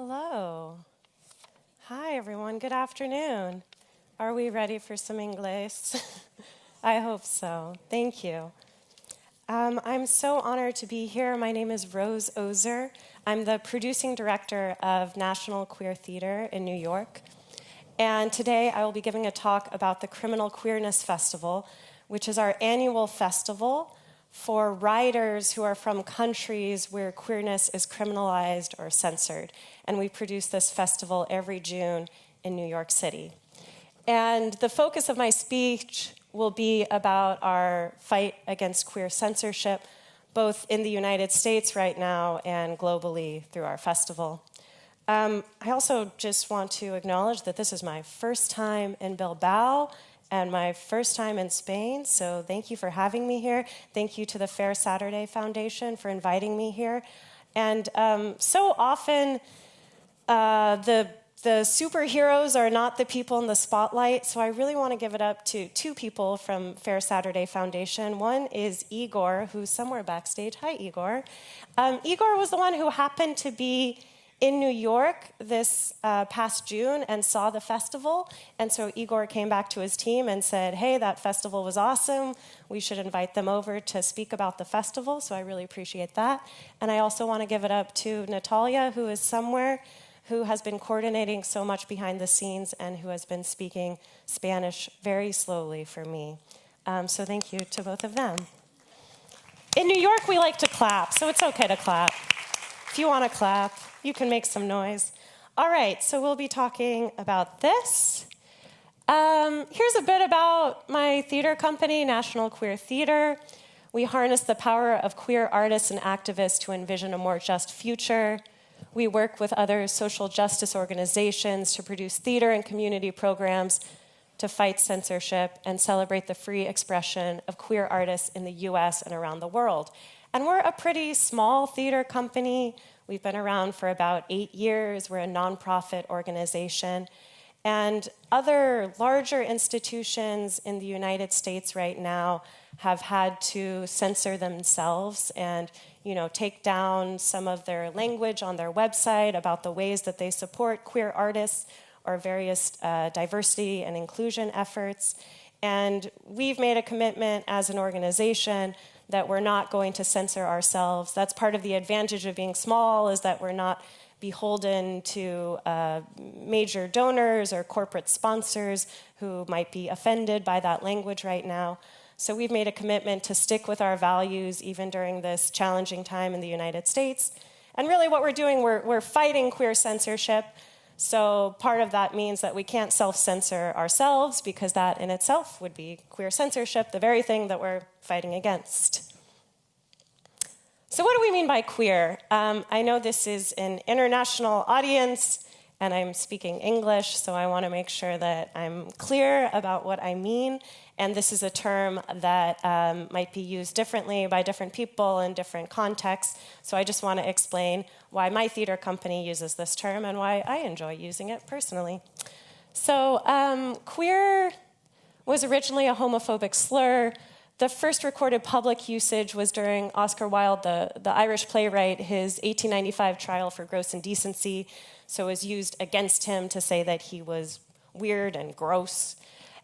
Hello. Hi, everyone. Good afternoon. Are we ready for some Inglés? I hope so. Thank you. I'm so honored to be here. My name is Rose Oser. I'm the producing director of National Queer Theater in New York. And today I will be giving a talk about the Queerness Festival, which is our annual festival for writers who are from countries where queerness is criminalized or censored. And we produce this festival every June in New York City. And the focus of my speech will be about our fight against queer censorship, both in the United States right now and globally through our festival. I also just want to acknowledge that this is my first time in Bilbao and my first time in Spain, so thank you for having me here. Thank you to the Fair Saturday Foundation for inviting me here. And so often, the superheroes are not the people in the spotlight, so I really want to give it up to two people from Fair Saturday Foundation. One is Igor, who's somewhere backstage. Hi, Igor. Igor was the one who happened to be in New York this past June and saw the festival, and so Igor came back to his team and said, hey, that festival was awesome. We should invite them over to speak about the festival, so I really appreciate that. And I also want to give it up to Natalia, who is somewhere, who has been coordinating so much behind the scenes and who has been speaking Spanish very slowly for me. So thank you to both of them. In New York, we like to clap, so it's okay to clap. If you want to clap, you can make some noise. All right, so we'll be talking about this. Here's a bit about my theater company, National Queer Theater. We harness the power of queer artists and activists to envision a more just future. We work with other social justice organizations to produce theater and community programs to fight censorship and celebrate the free expression of queer artists in the US and around the world. And we're a pretty small theater company. We've been around for about 8 years. We're a nonprofit organization. And other larger institutions in the United States right now have had to censor themselves and, take down some of their language on their website about the ways that they support queer artists or various diversity and inclusion efforts. And we've made a commitment as an organization that we're not going to censor ourselves. That's part of the advantage of being small, is that we're not beholden to major donors or corporate sponsors who might be offended by that language right now. So we've made a commitment to stick with our values even during this challenging time in the United States. And really what we're doing, we're fighting queer censorship. So part of that means that we can't self-censor ourselves, because that in itself would be queer censorship, the very thing that we're fighting against. So what do we mean by queer? I know this is an international audience, and I'm speaking English, so I want to make sure that I'm clear about what I mean. And this is a term that might be used differently by different people in different contexts. So I just want to explain why my theater company uses this term and why I enjoy using it personally. So queer was originally a homophobic slur. The first recorded public usage was during Oscar Wilde, the Irish playwright, his 1895 trial for gross indecency. So it was used against him to say that he was weird and gross.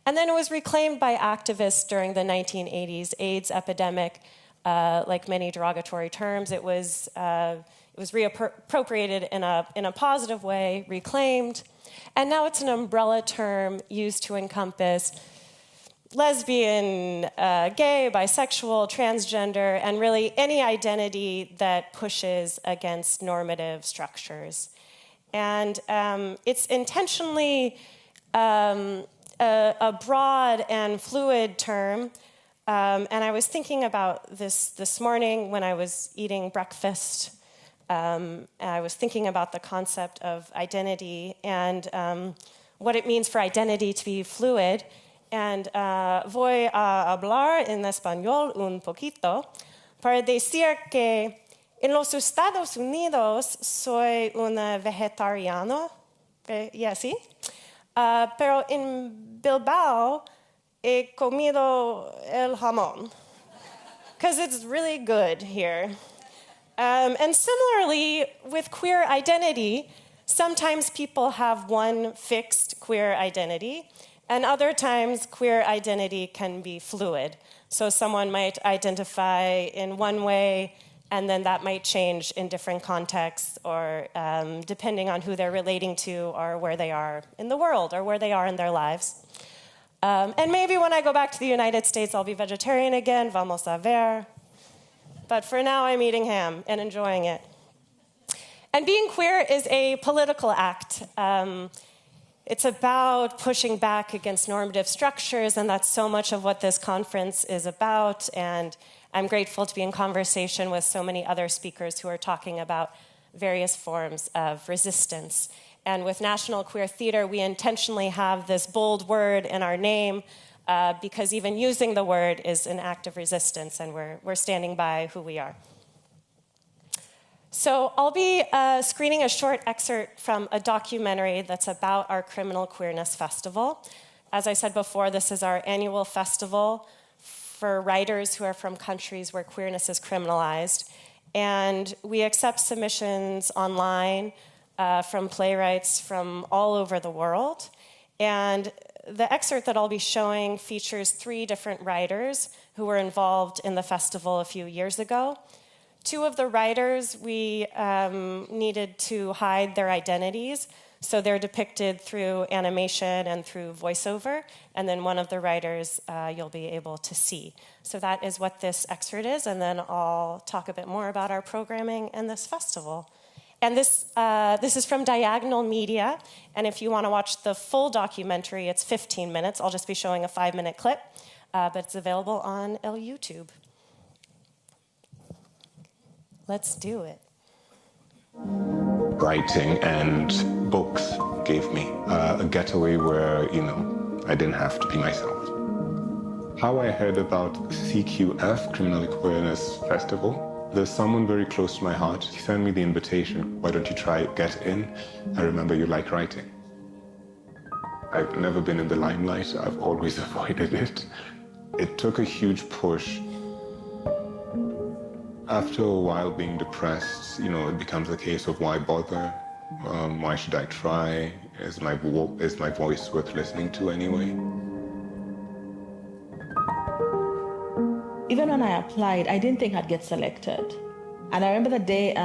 And then it was reclaimed by activists during the 1980s AIDS epidemic. Like many derogatory terms, it was reappropriated in a positive way, reclaimed. And now it's an umbrella term used to encompass lesbian, gay, bisexual, transgender, and really any identity that pushes against normative structures. And it's intentionally a broad and fluid term. And I was thinking about this morning when I was eating breakfast. I was thinking about the concept of identity and what it means for identity to be fluid. And voy a hablar en español un poquito para decir que en los Estados Unidos soy una vegetariana, ¿sí? Pero en Bilbao he comido el jamón, because it's really good here. And similarly, with queer identity, Sometimes people have one fixed queer identity, and other times queer identity can be fluid. So someone might identify in one way, and then that might change in different contexts, or depending on who they're relating to, or where they are in the world, or where they are in their lives. And maybe when I go back to the United States, I'll be vegetarian again, vamos a ver. But for now, I'm eating ham and enjoying it. And being queer is a political act. It's about pushing back against normative structures, and that's so much of what this conference is about. And I'm grateful to be in conversation with so many other speakers who are talking about various forms of resistance. And with National Queer Theater, we intentionally have this bold word in our name because even using the word is an act of resistance, and we're standing by who we are. So I'll be screening a short excerpt from a documentary that's about our Criminal Queerness Festival. As I said before, this is our annual festival for writers who are from countries where queerness is criminalized. And we accept submissions online from playwrights from all over the world. And the excerpt that I'll be showing features 3 different writers who were involved in the festival a few years ago. 2 of the writers, we needed to hide their identities, so they're depicted through animation and through voiceover, and then one of the writers you'll be able to see. So that is what this excerpt is, and then I'll talk a bit more about our programming and this festival. And this is from Diagonal Media, and if you want to watch the full documentary, it's 15 minutes. I'll just be showing a 5-minute clip, but it's available on YouTube. Let's do it. Writing and books gave me a getaway where, I didn't have to be myself. How I heard about CQF, Criminal Queerness Festival, there's someone very close to my heart. He sent me the invitation. Why don't you try get in? I remember you like writing. I've never been in the limelight. I've always avoided it. It took a huge push. After a while being depressed, it becomes a case of why bother? Why should I try? Is my voice worth listening to anyway? Even when I applied, I didn't think I'd get selected. And I remember the day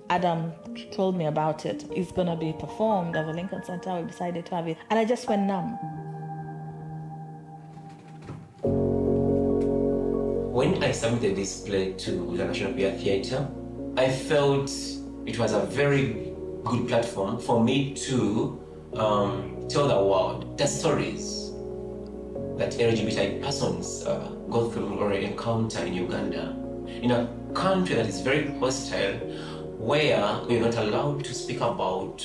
Adam told me about it. It's going to be performed at the Lincoln Center. We decided to have it. And I just went numb. When I submitted this play to the National Queer Theatre, I felt it was a very good platform for me to tell the world the stories that LGBT persons go through or encounter in Uganda. In a country that is very hostile, where we're not allowed to speak about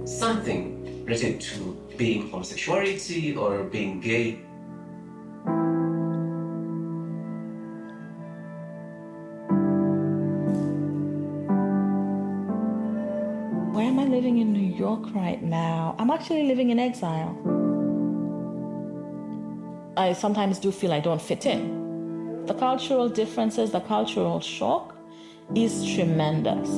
something related to being homosexuality or being gay. Why am I living in New York right now? I'm actually living in exile. I sometimes do feel I don't fit in. The cultural differences, the cultural shock is tremendous.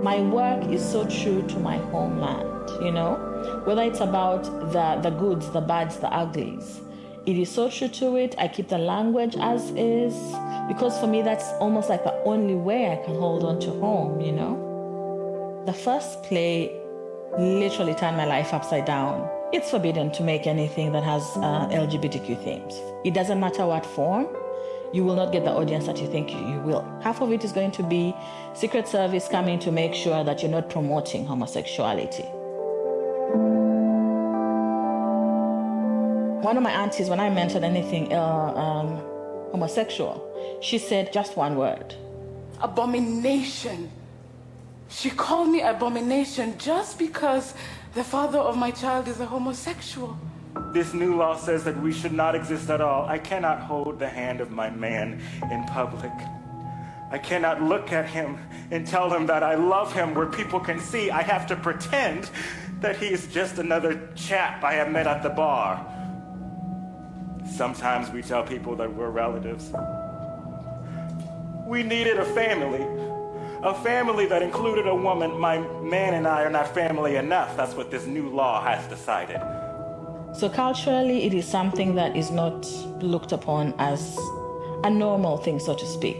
My work is so true to my homeland, whether it's about the goods, the bads, the uglies. It is so true to it. I keep the language as is, because for me, that's almost like the only way I can hold on to home, The first play literally turned my life upside down. It's forbidden to make anything that has LGBTQ themes. It doesn't matter what form, you will not get the audience that you think you will. Half of it is going to be Secret Service coming to make sure that you're not promoting homosexuality. One of my aunties, when I mentioned anything homosexual, she said just one word. Abomination. She called me abomination just because the father of my child is a homosexual. This new law says that we should not exist at all. I cannot hold the hand of my man in public. I cannot look at him and tell him that I love him where people can see. I have to pretend that he is just another chap I have met at the bar. Sometimes we tell people that we're relatives. We needed a family, A family that included a woman. My man and I are not family enough. That's what this new law has decided. So culturally, it is something that is not looked upon as a normal thing, so to speak.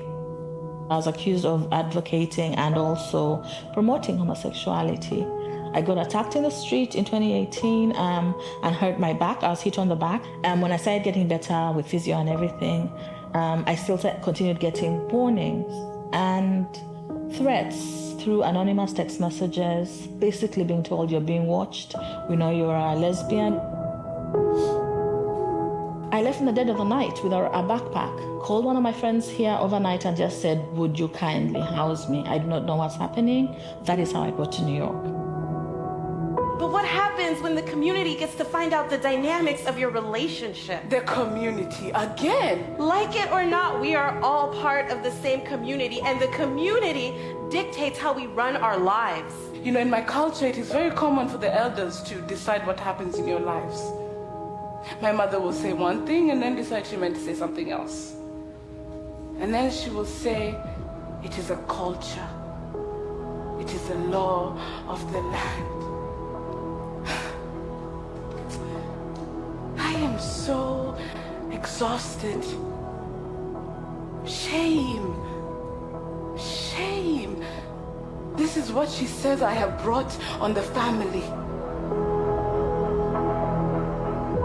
I was accused of advocating and also promoting homosexuality. I got attacked in the street in 2018 and hurt my back. I was hit on the back. When I started getting better with physio and everything, I still continued getting warnings and threats through anonymous text messages, basically being told you're being watched, we know you're a lesbian. I left in the dead of the night with a backpack, called one of my friends here overnight and just said, would you kindly house me? I do not know what's happening. That is how I got to New York. But what happens when the community gets to find out the dynamics of your relationship? The community, again. Like it or not, we are all part of the same community, and the community dictates how we run our lives. You know, in my culture, it is very common for the elders to decide what happens in your lives. My mother will say one thing and then decide she meant to say something else. And then she will say, it is a culture. It is the law of the land. I am so exhausted. Shame. Shame. This is what she says I have brought on the family.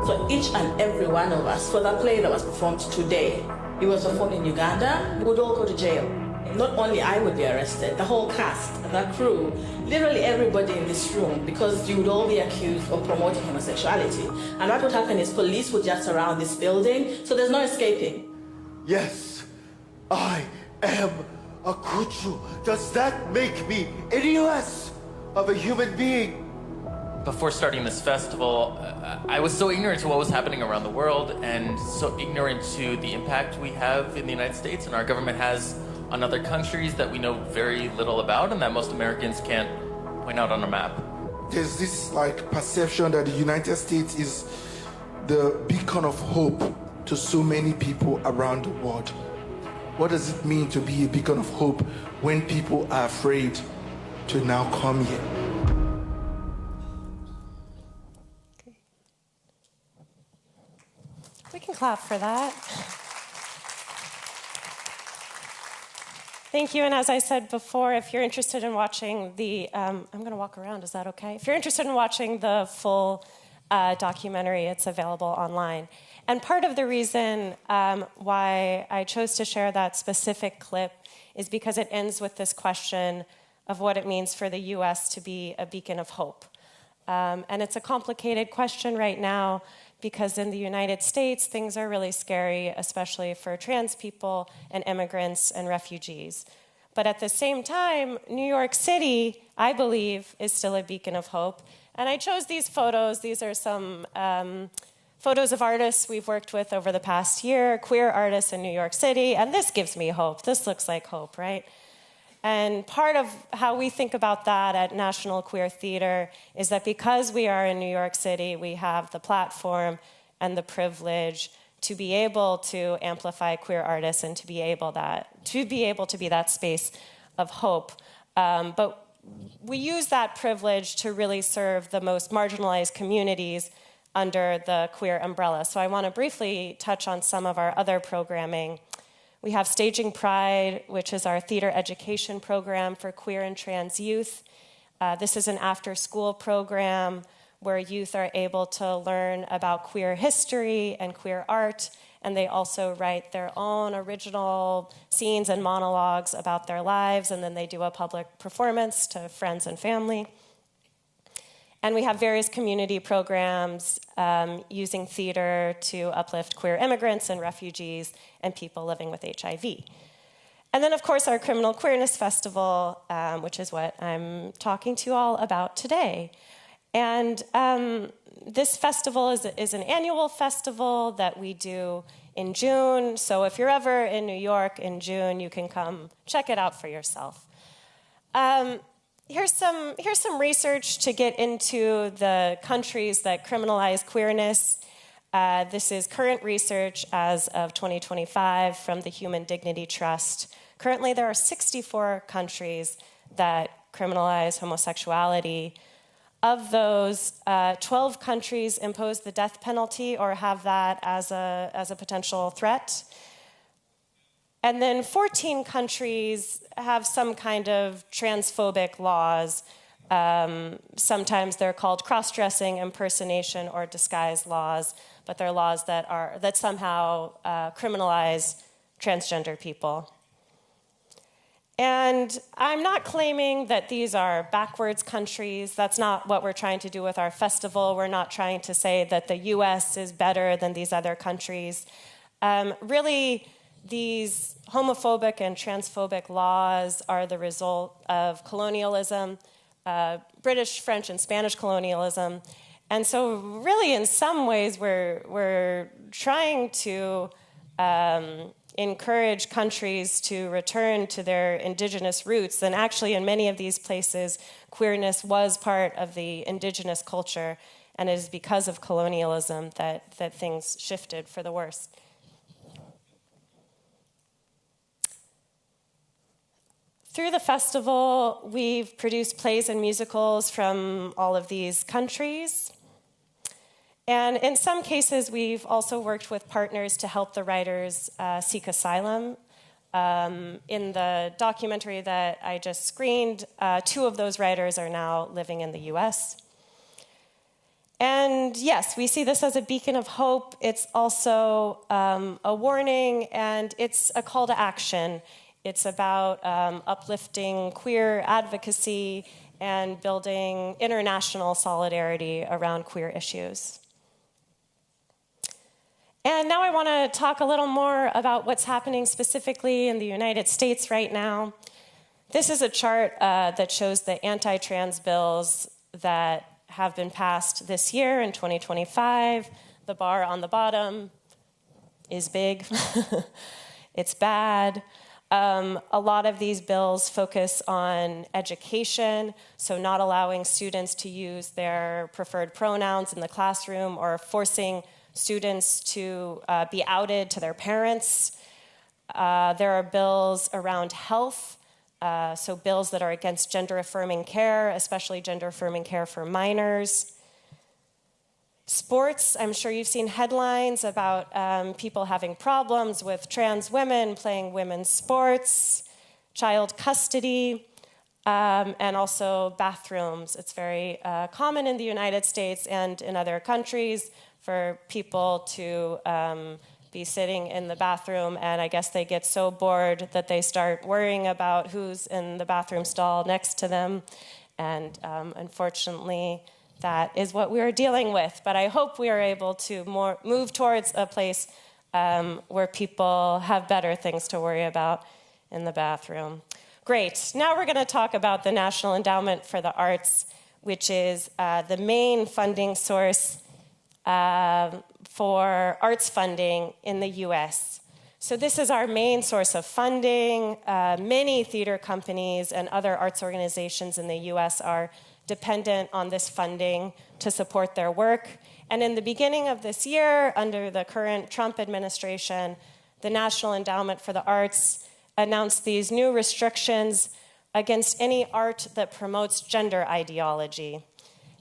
So each and every one of us, for that play that was performed today, it was performed in Uganda, we would all go to jail. Not only I would be arrested, the whole cast, the crew, literally everybody in this room, because you would all be accused of promoting homosexuality. And what would happen is police would just surround this building, so there's no escaping. Yes, I am a Kuchu. Does that make me any less of a human being? Before starting this festival, I was so ignorant to what was happening around the world and so ignorant to the impact we have in the United States and our government has on other countries that we know very little about and that most Americans can't point out on a map. There's this perception that the United States is the beacon of hope to so many people around the world. What does it mean to be a beacon of hope when people are afraid to now come here? We can clap for that. Thank you, and as I said before, if you're interested in watching the, I'm going to walk around, is that okay? If you're interested in watching the full documentary, it's available online. And part of the reason why I chose to share that specific clip is because it ends with this question of what it means for the US to be a beacon of hope. And it's a complicated question right now because in the United States, things are really scary, especially for trans people and immigrants and refugees. But at the same time, New York City, I believe, is still a beacon of hope. And I chose these photos. These are some photos of artists we've worked with over the past year, queer artists in New York City, and this gives me hope. This looks like hope, right? And part of how we think about that at National Queer Theater is that because we are in New York City, we have the platform and the privilege to be able to amplify queer artists and to be able to be that space of hope. But we use that privilege to really serve the most marginalized communities under the queer umbrella. So I want to briefly touch on some of our other programming. We have Staging Pride, which is our theater education program for queer and trans youth. This is an after-school program where youth are able to learn about queer history and queer art, and they also write their own original scenes and monologues about their lives, and then they do a public performance to friends and family. And we have various community programs using theater to uplift queer immigrants and refugees and people living with HIV. And then, of course, our Criminal Queerness Festival, which is what I'm talking to you all about today. And this festival is an annual festival that we do in June. So if you're ever in New York in June, you can come check it out for yourself. Here's some research to get into the countries that criminalize queerness. This is current research as of 2025 from the Human Dignity Trust, Currently, there are 64 countries that criminalize homosexuality. Of those, 12 countries impose the death penalty or have that as a potential threat. And then 14 countries have some kind of transphobic laws. Sometimes they're called cross-dressing, impersonation, or disguise laws, but they're laws that somehow criminalize transgender people. And I'm not claiming that these are backwards countries. That's not what we're trying to do with our festival. We're not trying to say that the US is better than these other countries. Really, these homophobic and transphobic laws are the result of colonialism, British, French, and Spanish colonialism. And so really, in some ways, we're trying to encourage countries to return to their indigenous roots. And actually, in many of these places, queerness was part of the indigenous culture, and it is because of colonialism that things shifted for the worse. Through the festival, we've produced plays and musicals from all of these countries. And in some cases, we've also worked with partners to help the writers seek asylum. In the documentary that I just screened, 2 of those writers are now living in the US. And yes, we see this as a beacon of hope. It's also a warning, and it's a call to action. It's about uplifting queer advocacy and building international solidarity around queer issues. And now I want to talk a little more about what's happening specifically in the United States right now. This is a chart that shows the anti-trans bills that have been passed this year in 2025. The bar on the bottom is big. It's bad. A lot of these bills focus on education, so not allowing students to use their preferred pronouns in the classroom or forcing students to be outed to their parents. There are bills around health, so bills that are against gender-affirming care, especially gender-affirming care for minors. Sports, I'm sure you've seen headlines about people having problems with trans women playing women's sports, child custody, and also bathrooms. It's very common in the United States and in other countries for people to be sitting in the bathroom, and I guess they get so bored that they start worrying about who's in the bathroom stall next to them. And unfortunately, that is what we are dealing with. But I hope we are able to move towards a place where people have better things to worry about in the bathroom. Great. Now we're going to talk about the National Endowment for the Arts, which is the main funding source for arts funding in the US. So this is our main source of funding. Many theater companies and other arts organizations in the US are dependent on this funding to support their work. And in the beginning of this year, under the current Trump administration, the National Endowment for the Arts announced these new restrictions against any art that promotes gender ideology.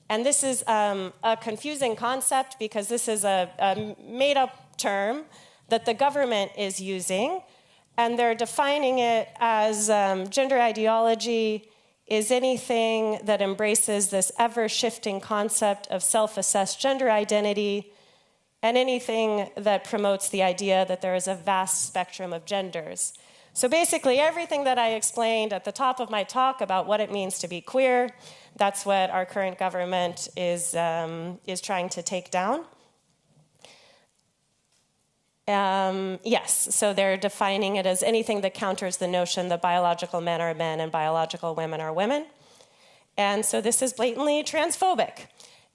And this is a confusing concept because this is a made-up term that the government is using, and they're defining it as gender ideology is anything that embraces this ever-shifting concept of self-assessed gender identity and anything that promotes the idea that there is a vast spectrum of genders. So basically, everything that I explained at the top of my talk about what it means to be queer, that's what our current government is trying to take down. Yes, so they're defining it as anything that counters the notion that biological men are men and biological women are women. And so this is blatantly transphobic.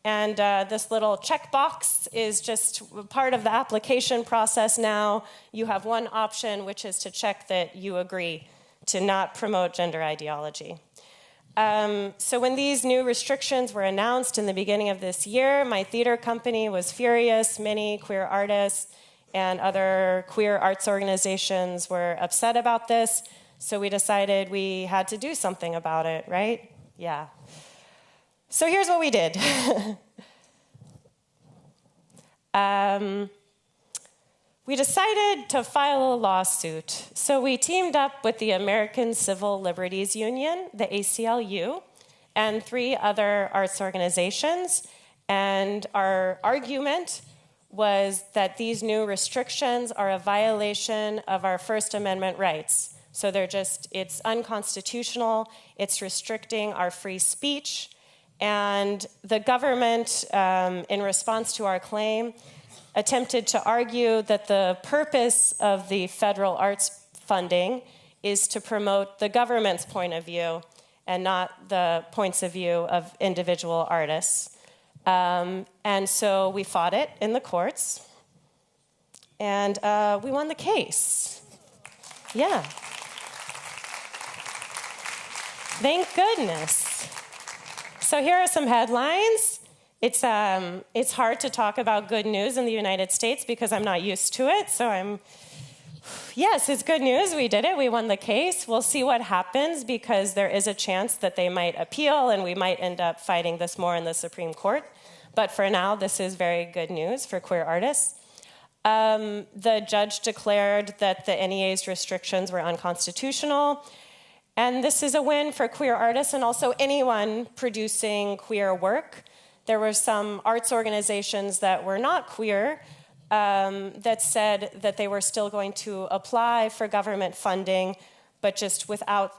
And this little checkbox is just part of the application process now. You have one option, which is to check that you agree to not promote gender ideology. So when these new restrictions were announced in the beginning of this year, my theater company was furious. Many queer artists and other queer arts organizations were upset about this. So we decided we had to do something about it, right? Yeah. So here's what we did. We decided to file a lawsuit. So we teamed up with the American Civil Liberties Union, the ACLU, and 3 other arts organizations. And our argument was that these new restrictions are a violation of our First Amendment rights. So it's unconstitutional, it's restricting our free speech, and the government, in response to our claim, attempted to argue that the purpose of the federal arts funding is to promote the government's point of view and not the points of view of individual artists. And so we fought it in the courts, and we won the case. Yeah. Thank goodness. So here are some headlines. It's hard to talk about good news in the United States because I'm not used to it. So yes, it's good news. We did it. We won the case. We'll see what happens because there is a chance that they might appeal and we might end up fighting this more in the Supreme Court. But for now, this is very good news for queer artists. The judge declared that the NEA's restrictions were unconstitutional. And this is a win for queer artists and also anyone producing queer work. There were some arts organizations that were not queer that said that they were still going to apply for government funding, but just without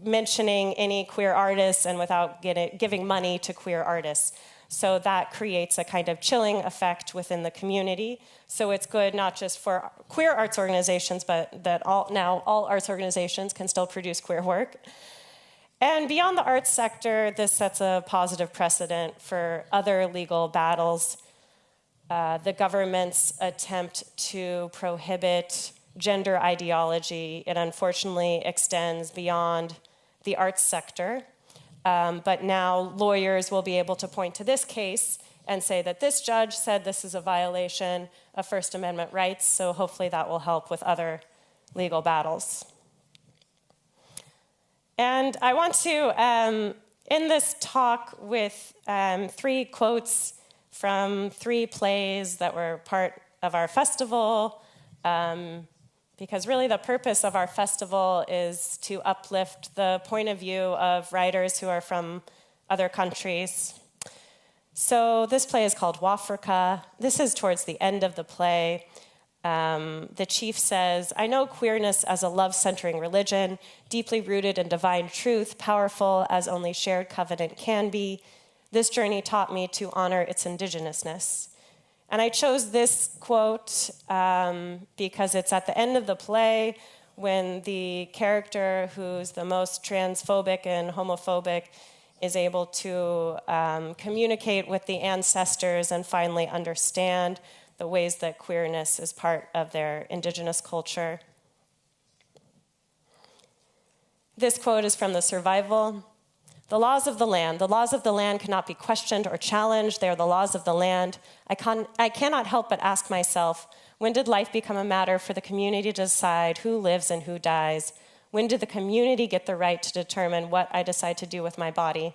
mentioning any queer artists and without giving money to quear artists. So that creates a kind of chilling effect within the community. So it's good not just for queer arts organizations, but that all arts organizations can still produce queer work. And beyond the arts sector, this sets a positive precedent for other legal battles. The government's attempt to prohibit gender ideology, it unfortunately extends beyond the arts sector. But now lawyers will be able to point to this case and say that this judge said this is a violation of First Amendment rights, so hopefully that will help with other legal battles. And I want to end this talk with 3 quotes from 3 plays that were part of our festival, because really the purpose of our festival is to uplift the point of view of writers who are from other countries. So this play is called Wafrika. This is towards the end of the play. The chief says, "I know queerness as a love-centering religion, deeply rooted in divine truth, powerful as only shared covenant can be. This journey taught me to honor its indigenousness." And I chose this quote because it's at the end of the play when the character who's the most transphobic and homophobic is able to communicate with the ancestors and finally understand the ways that queerness is part of their indigenous culture. This quote is from The Survival. "The laws of the land. The laws of the land cannot be questioned or challenged. They are the laws of the land. I cannot help but ask myself, when did life become a matter for the community to decide who lives and who dies? When did the community get the right to determine what I decide to do with my body?"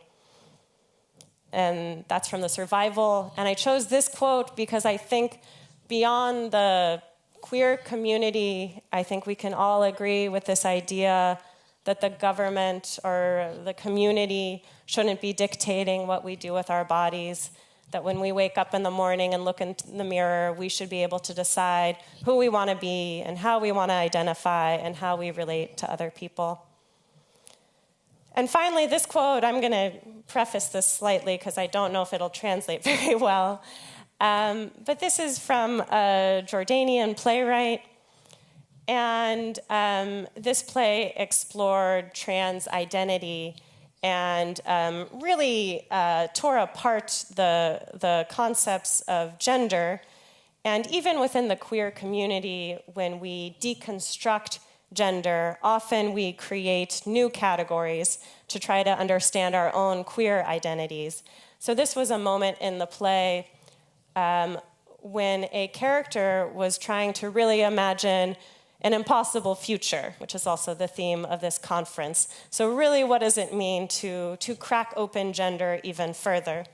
And that's from The Survival. And I chose this quote because I think beyond the queer community, I think we can all agree with this idea that the government or the community shouldn't be dictating what we do with our bodies, that when we wake up in the morning and look in the mirror, we should be able to decide who we want to be and how we want to identify and how we relate to other people. And finally, this quote, I'm going to preface this slightly because I don't know if it'll translate very well. But this is from a Jordanian playwright. And this play explored trans identity and really tore apart the concepts of gender. And even within the queer community, when we deconstruct gender, often we create new categories to try to understand our own queer identities. So this was a moment in the play when a character was trying to really imagine an impossible future, which is also the theme of this conference. So really, what does it mean to crack open gender even further?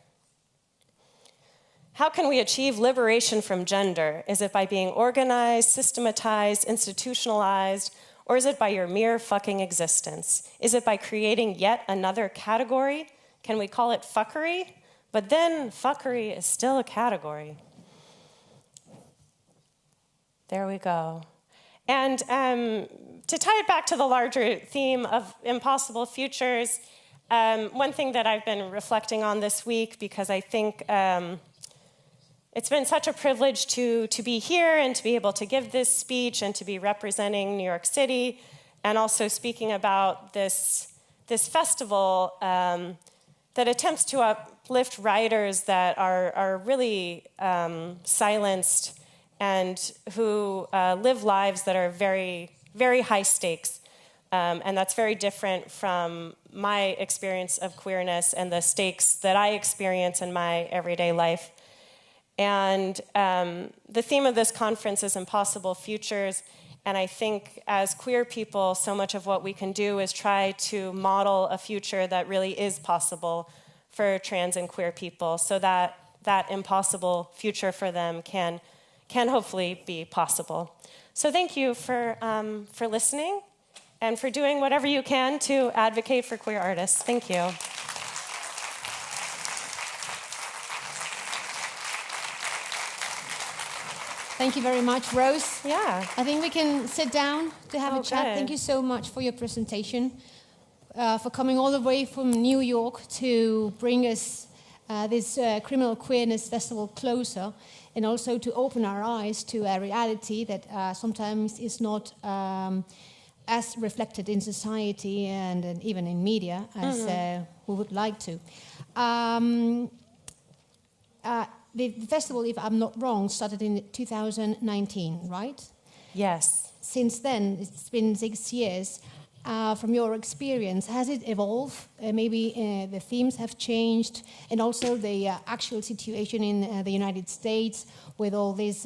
How can we achieve liberation from gender? Is it by being organized, systematized, institutionalized, or is it by your mere fucking existence? Is it by creating yet another category? Can we call it fuckery? But then fuckery is still a category. There we go. And to tie it back to the larger theme of impossible futures, one thing that I've been reflecting on this week, because I think it's been such a privilege to be here and to be able to give this speech and to be representing New York City, and also speaking about this festival that attempts to uplift writers that are really silenced and who live lives that are very, very high stakes. And that's very different from my experience of queerness and the stakes that I experience in my everyday life. And the theme of this conference is impossible futures. And I think as queer people, so much of what we can do is try to model a future that really is possible for trans and queer people, so that that impossible future for them can hopefully be possible. So thank you for listening and for doing whatever you can to advocate for queer artists. Thank you. Thank you very much, Rose. Yeah. I think we can sit down to have a chat. Good. Thank you so much for your presentation, for coming all the way from New York to bring us this Criminal Queerness Festival closer, and also to open our eyes to a reality that sometimes is not as reflected in society and even in media as we would like to. The festival, if I'm not wrong, started in 2019, right? Yes. Since then, it's been 6 years. From your experience, has it evolved? Maybe the themes have changed, and also the actual situation in the United States with all these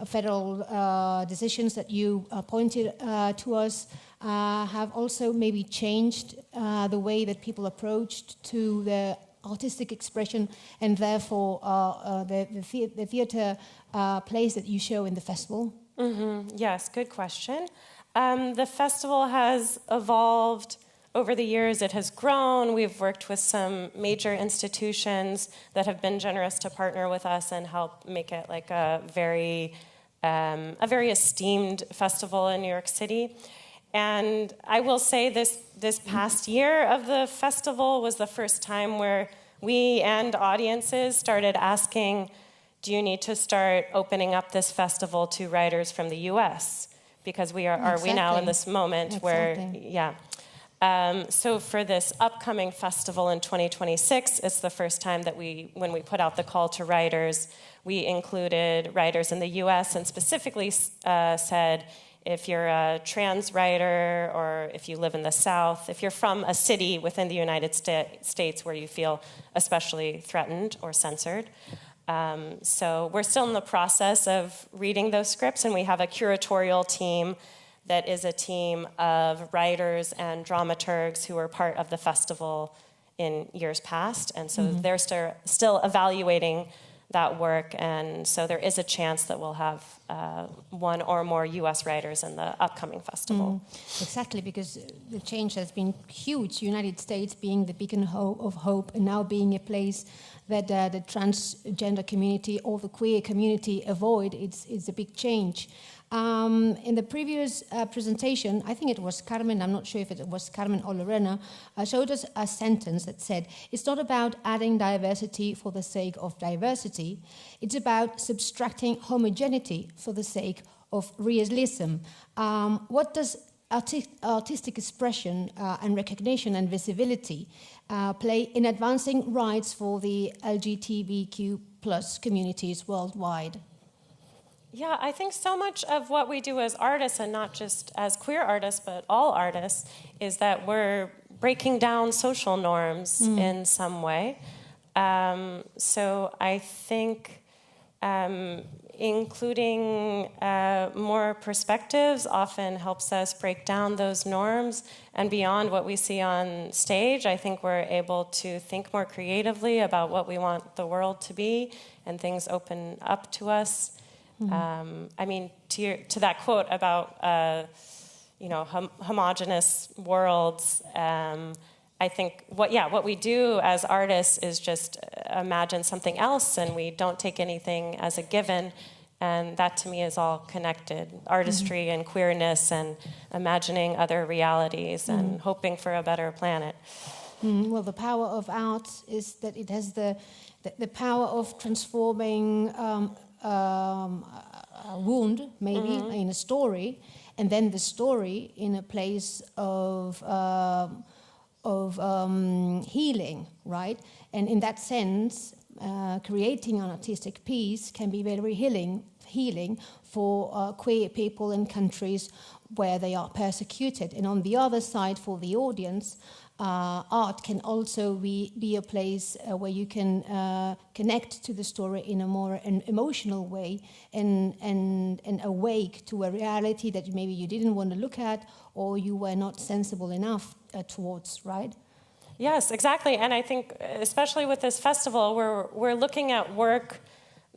federal decisions that you pointed to us have also maybe changed the way that people approached to the artistic expression, and therefore the theatre plays that you show in the festival? Mm-hmm. Yes, good question. The festival has evolved over the years. It has grown. We've worked with some major institutions that have been generous to partner with us and help make it like a very esteemed festival in New York City. And I will say this past year of the festival was the first time where we and audiences started asking, do you need to start opening up this festival to writers from the U.S.? Because are we now in this moment where, so for this upcoming festival in 2026, it's the first time that when we put out the call to writers, we included writers in the U.S. and specifically said, if you're a trans writer or if you live in the South, if you're from a city within the United States where you feel especially threatened or censored. So we're still in the process of reading those scripts, and we have a curatorial team that is a team of writers and dramaturgs who were part of the festival in years past, and so they're still evaluating that work, and so there is a chance that we'll have one or more U.S. writers in the upcoming festival. Exactly, because the change has been huge. United States being the beacon of hope, and now being a place that the transgender community or the queer community avoid. It's a big change. In the previous presentation, I think it was Carmen, I'm not sure if it was Carmen or Lorena, showed us a sentence that said, it's not about adding diversity for the sake of diversity, it's about subtracting homogeneity for the sake of realism. What does artistic expression and recognition and visibility play in advancing rights for the LGBTQ plus communities worldwide? Yeah, I think so much of what we do as artists, and not just as queer artists, but all artists, is that we're breaking down social norms in some way. So I think including more perspectives often helps us break down those norms. And beyond what we see on stage, I think we're able to think more creatively about what we want the world to be, and things open up to us. I mean, to that quote about homogenous worlds, I think what we do as artists is just imagine something else, and we don't take anything as a given, and that to me is all connected. Artistry and queerness and imagining other realities and hoping for a better planet. Well, the power of art is that it has the power of transforming a wound, maybe, in a story, and then the story in a place of healing, right? And in that sense, creating an artistic piece can be very healing for queer people in countries where they are persecuted. And on the other side, for the audience, art can also be a place where you can connect to the story in a more emotional way and awake to a reality that maybe you didn't want to look at or you were not sensible enough towards, right? Yes, exactly. And I think, especially with this festival, we're looking at work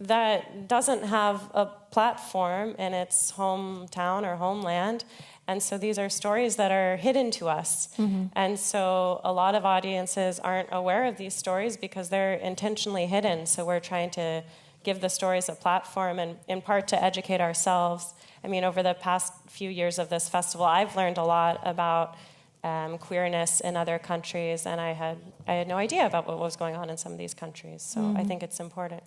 that doesn't have a platform in its hometown or homeland. And so these are stories that are hidden to us. And so a lot of audiences aren't aware of these stories because they're intentionally hidden. So we're trying to give the stories a platform, and in part to educate ourselves. I mean, over the past few years of this festival, I've learned a lot about queerness in other countries, and I had no idea about what was going on in some of these countries. So I think it's important.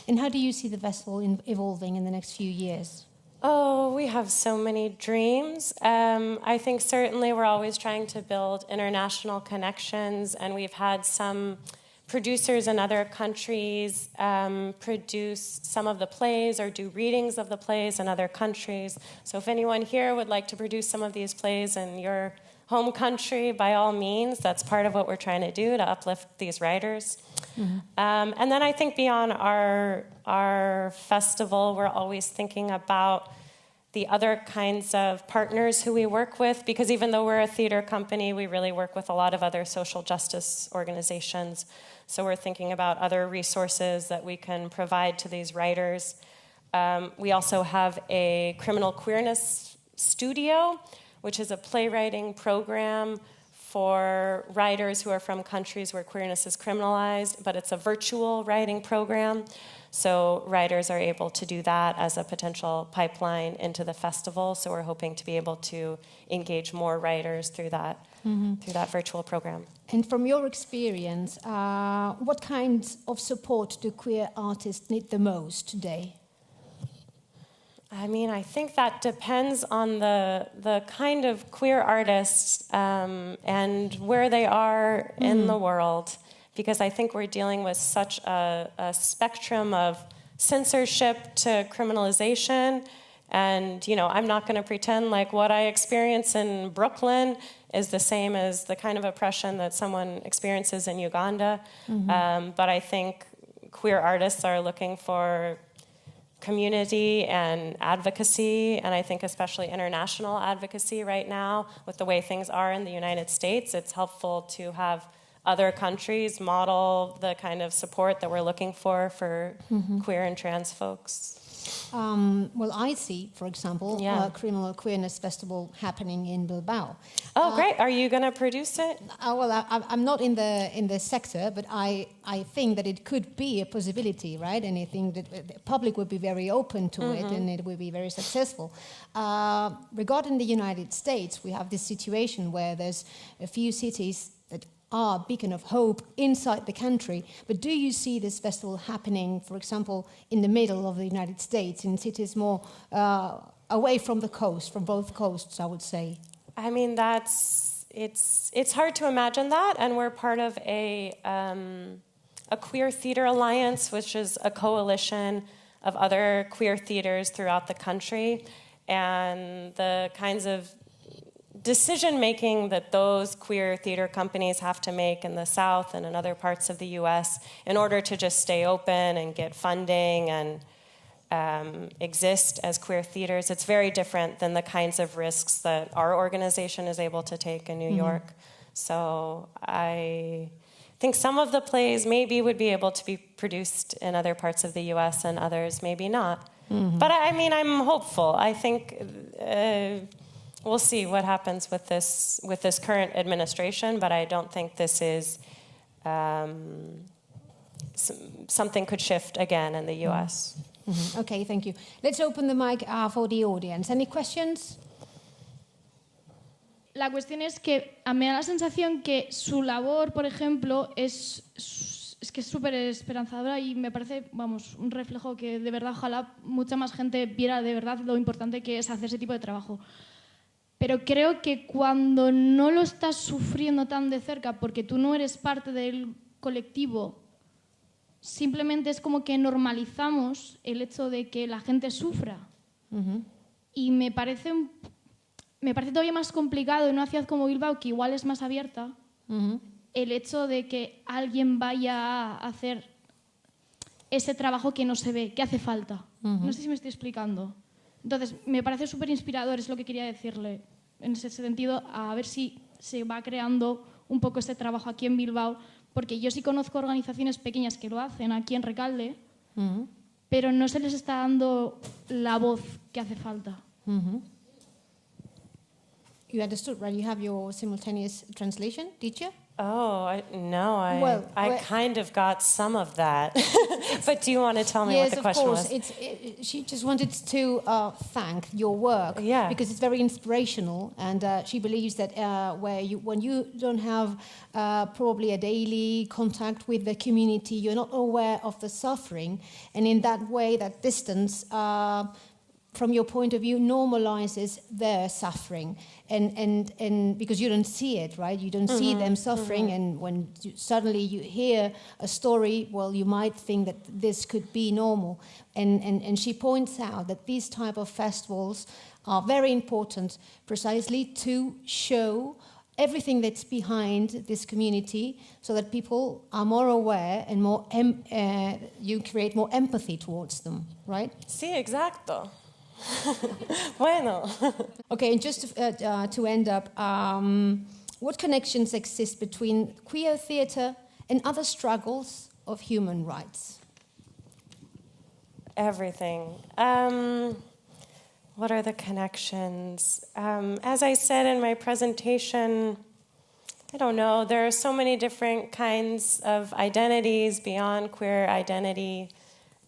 And how do you see the festival evolving in the next few years? Oh, we have so many dreams. I think certainly we're always trying to build international connections, and we've had some producers in other countries produce some of the plays or do readings of the plays in other countries. So if anyone here would like to produce some of these plays in your home country, by all means, that's part of what we're trying to do, to uplift these writers. And then I think beyond our festival, we're always thinking about the other kinds of partners who we work with, because even though we're a theater company, we really work with a lot of other social justice organizations. So we're thinking about other resources that we can provide to these writers. We also have a criminal queerness studio, which is a playwriting program for writers who are from countries where queerness is criminalized, but it's a virtual writing program. So writers are able to do that as a potential pipeline into the festival. So we're hoping to be able to engage more writers through that virtual program. And from your experience, what kinds of support do queer artists need the most today? I mean, I think that depends on the kind of queer artists and where they are in the world, because I think we're dealing with such a spectrum of censorship to criminalization. And, I'm not going to pretend like what I experience in Brooklyn is the same as the kind of oppression that someone experiences in Uganda. But I think queer artists are looking for community and advocacy, and I think especially international advocacy right now with the way things are in the United States. It's helpful to have other countries model the kind of support that we're looking for queer and trans folks. Well, I see, for example, a criminal queerness festival happening in Bilbao. Oh, great! Are you going to produce it? Well, I'm not in the sector, but I think that it could be a possibility, right? And I think that the public would be very open to it, and it would be very successful. Regarding the United States, we have this situation where there's a few cities that are a beacon of hope inside the country. But do you see this festival happening, for example, in the middle of the United States, in cities more away from the coast, from both coasts, I would say? I mean, it's hard to imagine that, and we're part of a queer theater alliance, which is a coalition of other queer theaters throughout the country, and the kinds of decision-making that those queer theater companies have to make in the South and in other parts of the U.S. in order to just stay open and get funding and exist as queer theaters. It's very different than the kinds of risks that our organization is able to take in New York. So I think some of the plays maybe would be able to be produced in other parts of the US and others maybe not. But I mean, I'm hopeful. I think we'll see what happens with this current administration, but I don't think this is something could shift again in the US. Okay, thank you. Let's open the mic for the audience. Any questions? La cuestión es que me da la sensación que su labor, por ejemplo, es que es súper esperanzadora y me parece, vamos, un reflejo que de verdad ojalá mucha más gente viera de verdad lo importante que es hacer ese tipo de trabajo. Pero creo que cuando no lo estás sufriendo tan de cerca porque tú no eres parte del colectivo, simplemente es como que normalizamos el hecho de que la gente sufra. Y me parece todavía más complicado en una ciudad como Bilbao, que igual es más abierta, el hecho de que alguien vaya a hacer ese trabajo que no se ve, que hace falta. No sé si me estoy explicando. Entonces, me parece súper inspirador, es lo que quería decirle. En ese sentido, a ver si se va creando un poco este trabajo aquí en Bilbao, porque yo sí conozco organizaciones pequeñas que lo hacen aquí en Recalde, pero no se les está dando la voz que hace falta. You understood, right? You have your simultaneous translation, did you? Oh, I kind of got some of that. But do you want to tell me what the question was? Yes, of course. She just wanted to thank your work because it's very inspirational, and she believes that when you don't have probably a daily contact with the community, you're not aware of the suffering, and in that way, that distance, from your point of view, normalizes their suffering. And because you don't see it, right? You don't see them suffering, and when suddenly you hear a story, well, you might think that this could be normal. And she points out that these type of festivals are very important precisely to show everything that's behind this community so that people are more aware and more you create more empathy towards them, right? Sí, exacto. Bueno. Okay, and just to end up, what connections exist between queer theatre and other struggles of human rights? Everything. What are the connections? As I said in my presentation, I don't know, there are so many different kinds of identities beyond queer identity.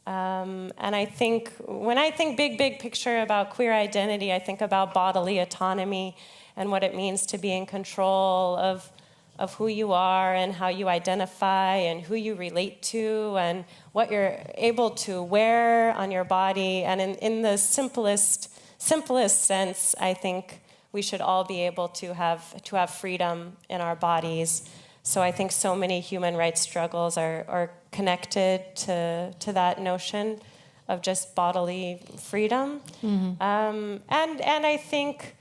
And I think, when I think big picture about queer identity, I think about bodily autonomy and what it means to be in control of who you are and how you identify and who you relate to and what you're able to wear on your body. And in the simplest sense, I think we should all be able to have freedom in our bodies. So I think so many human rights struggles are connected to that notion of just bodily freedom. And I think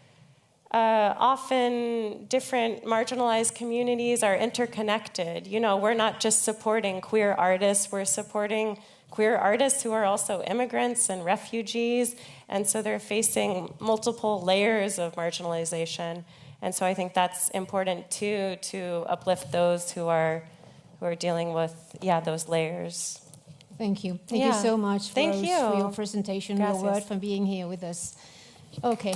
often different marginalized communities are interconnected. You know, we're not just supporting queer artists, we're supporting queer artists who are also immigrants and refugees, and so they're facing multiple layers of marginalization. And so I think that's important too, to uplift those who are dealing with those layers. Thank you. Thank you so much, Thank Rose, you for your presentation, Gracias. your word, for being here with us. Okay.